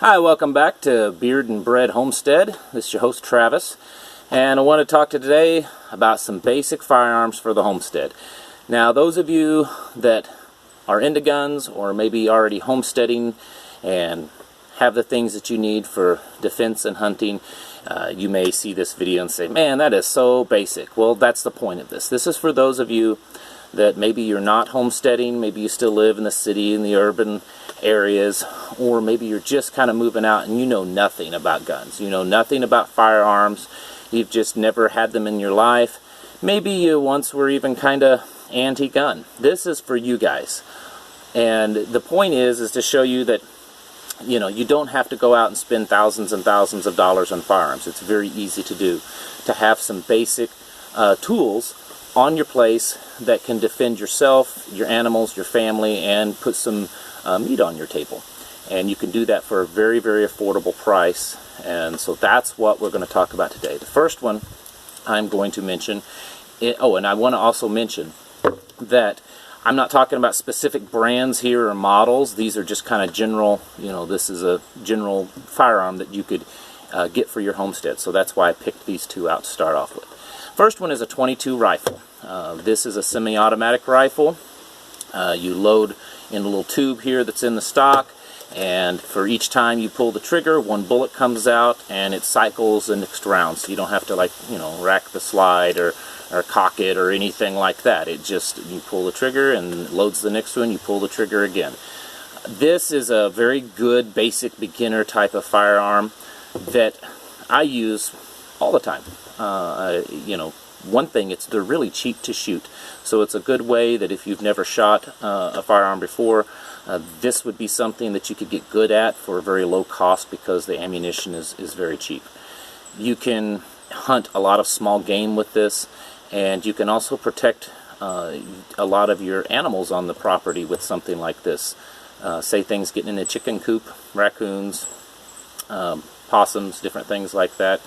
Hi, welcome back to Beard and Bread Homestead. This is your host Travis, and I want to talk today about some basic firearms for the homestead. Now, those of you that are into guns or maybe already homesteading and have the things that you need for defense and hunting, you may see this video and say, man, that is so basic. Well, that's the point of this. This is for those of you that maybe you're not homesteading, maybe you still live in the city, in the urban areas, or maybe you're just kind of moving out and you know nothing about guns. You know nothing about firearms. You've just never had them in your life. Maybe you once were even kind of anti-gun. This is for you guys. And the point is to show you that you don't have to go out and spend thousands and thousands of dollars on firearms. It's very easy to do. To have some basic tools on your place that can defend yourself, your animals, your family, and put some meat on your table. And you can do that for a very, very affordable price. And so that's what we're going to talk about today. The first one I'm going to mention, and I want to also mention that I'm not talking about specific brands here or models. These are just kind of general, this is a general firearm that you could get for your homestead. So that's why I picked these two out to start off with. First one is a .22 rifle. This is a semi-automatic rifle. You load in a little tube here that's in the stock, and for each time you pull the trigger, one bullet comes out and it cycles the next round. So you don't have to rack the slide or cock it or anything like that. It just, you pull the trigger and loads the next one, you pull the trigger again. This is a very good basic beginner type of firearm that I use all the time. One thing, they're really cheap to shoot, so it's a good way that if you've never shot a firearm before, this would be something that you could get good at for a very low cost because the ammunition is very cheap. You can hunt a lot of small game with this, and you can also protect a lot of your animals on the property with something like this. Say things getting in a chicken coop, raccoons, possums, different things like that.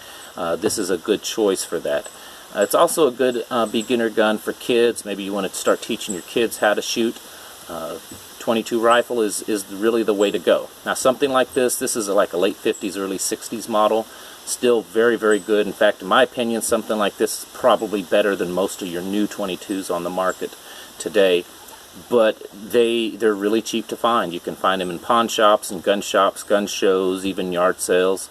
This is a good choice for that. It's also a good beginner gun for kids. Maybe you want to start teaching your kids how to shoot. .22 rifle is really the way to go. Now, something like this is like a late 50s, early 60s model. Still very, very good. In fact, in my opinion, something like this is probably better than most of your new .22s on the market today. But they're really cheap to find. You can find them in pawn shops and gun shows, even yard sales,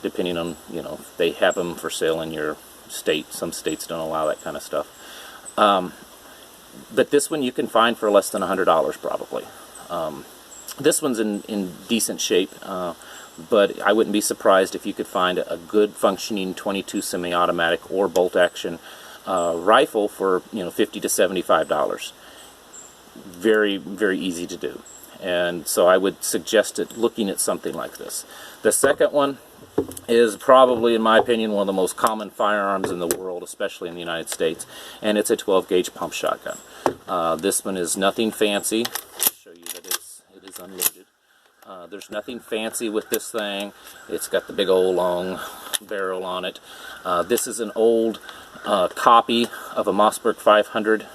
depending on, if they have them for sale in your state. Some states don't allow that kind of stuff. But this one you can find for less than $100 probably. This one's in decent shape, but I wouldn't be surprised if you could find a good functioning .22 semi-automatic or bolt-action rifle for $50 to $75. Very, very easy to do. And so I would suggest looking at something like this. The second one is probably, in my opinion, one of the most common firearms in the world, especially in the United States, and it's a 12-gauge pump shotgun. This one is nothing fancy. I'll show you that it is unloaded. There's nothing fancy with this thing. It's got the big old long barrel on it. This is an old copy of a Mossberg 500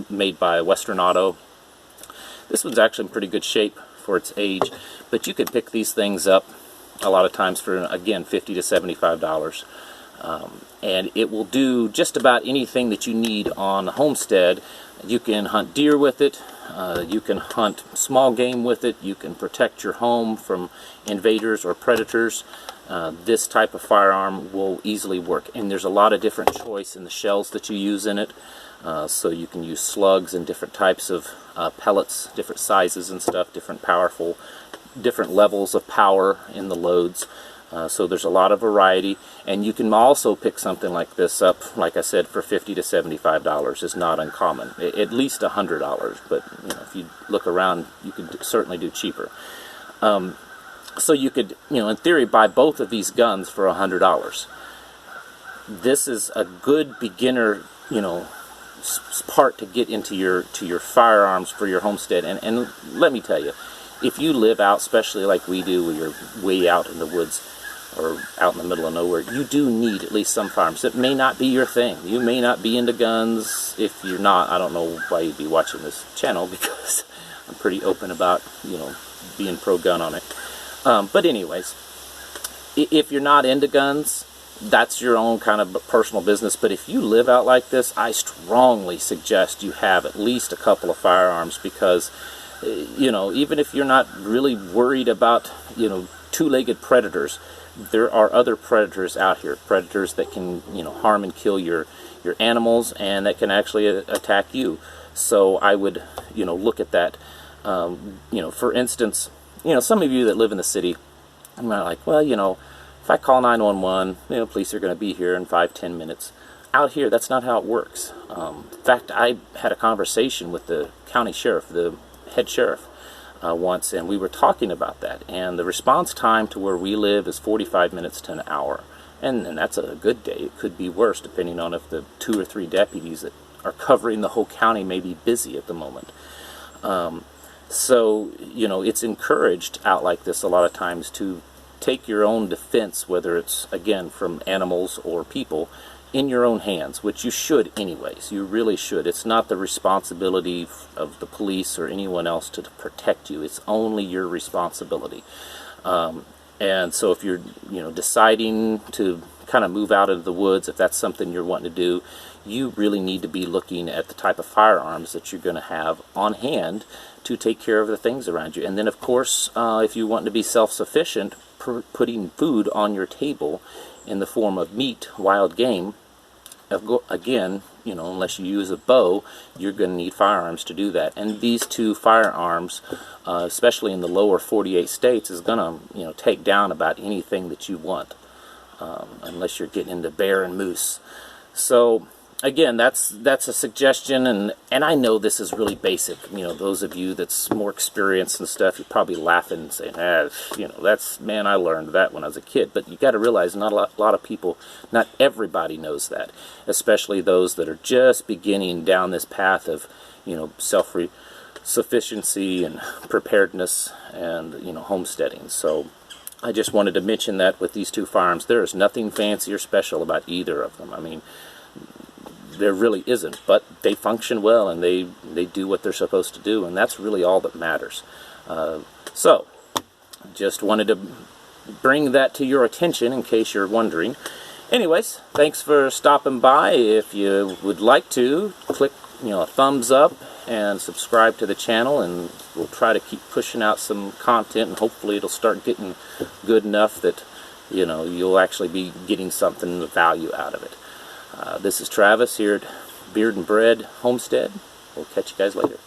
made by Western Auto. This one's actually in pretty good shape for its age, but you could pick these things up a lot of times for, again, $50 to $75. And it will do just about anything that you need on the homestead. You can hunt deer with it, you can hunt small game with it, you can protect your home from invaders or predators. This type of firearm will easily work, and there's a lot of different choice in the shells that you use in it. So you can use slugs and different types of pellets, different sizes and stuff, different levels of power in the loads. So there's a lot of variety, and you can also pick something like this up, like I said, for $50 to $75. Is not uncommon. At least $100, but if you look around, you could certainly do cheaper. So you could, in theory, buy both of these guns for $100. This is a good beginner, part to get into your firearms for your homestead. And let me tell you, if you live out, especially like we do, where you're way out in the woods or out in the middle of nowhere, you do need at least some firearms. It may not be your thing. You may not be into guns. If you're not, I don't know why you'd be watching this channel, because I'm pretty open about, being pro-gun on it. But anyways, if you're not into guns, that's your own kind of personal business. But if you live out like this, I strongly suggest you have at least a couple of firearms, because you know, even if you're not really worried about, you know, two-legged predators, there are other predators out here, predators that can, you know, harm and kill your animals, and that can actually attack you. So I would, you know, look at that. You know, for instance, you know, some of you that live in the city, I'm not like, well, you know, if I call 911, you know, police are going to be here in 5-10 minutes. Out here, that's not how it works. In fact, I had a conversation with the county sheriff, the head sheriff, once, and we were talking about that. And the response time to where we live is 45 minutes to an hour. And that's a good day. It could be worse, depending on if the 2 or 3 deputies that are covering the whole county may be busy at the moment. So, you know, it's encouraged out like this a lot of times to take your own defense, whether it's, again, from animals or people, in your own hands, which you should anyways. You really should. It's not the responsibility of the police or anyone else to protect you. It's only your responsibility. And so if you're, you know, deciding to kind of move out into the woods, if that's something you're wanting to do, you really need to be looking at the type of firearms that you're going to have on hand to take care of the things around you. And then, of course, if you want to be self-sufficient, putting food on your table in the form of meat, wild game, again, you know, unless you use a bow, you're going to need firearms to do that. And these 2 firearms, especially in the lower 48 states, is going to, you know, take down about anything that you want, unless you're getting into bear and moose. So again, that's a suggestion, and I know this is really basic. You know, those of you that's more experienced and stuff, you're probably laughing and saying, you know, that's, man, I learned that when I was a kid. But you got to realize not a lot of people, not everybody knows that, especially those that are just beginning down this path of, you know, self-sufficiency and preparedness and, you know, homesteading. So I just wanted to mention that with these 2 firearms. There is nothing fancy or special about either of them. I mean, there really isn't, but they function well, and they do what they're supposed to do, and that's really all that matters. So just wanted to bring that to your attention in case you're wondering. Anyways, thanks for stopping by. If you would like to, click, you know, a thumbs up and subscribe to the channel, and we'll try to keep pushing out some content, and hopefully it'll start getting good enough that, you know, you'll actually be getting something of value out of it. This is Travis here at Beard and Bread Homestead. We'll catch you guys later.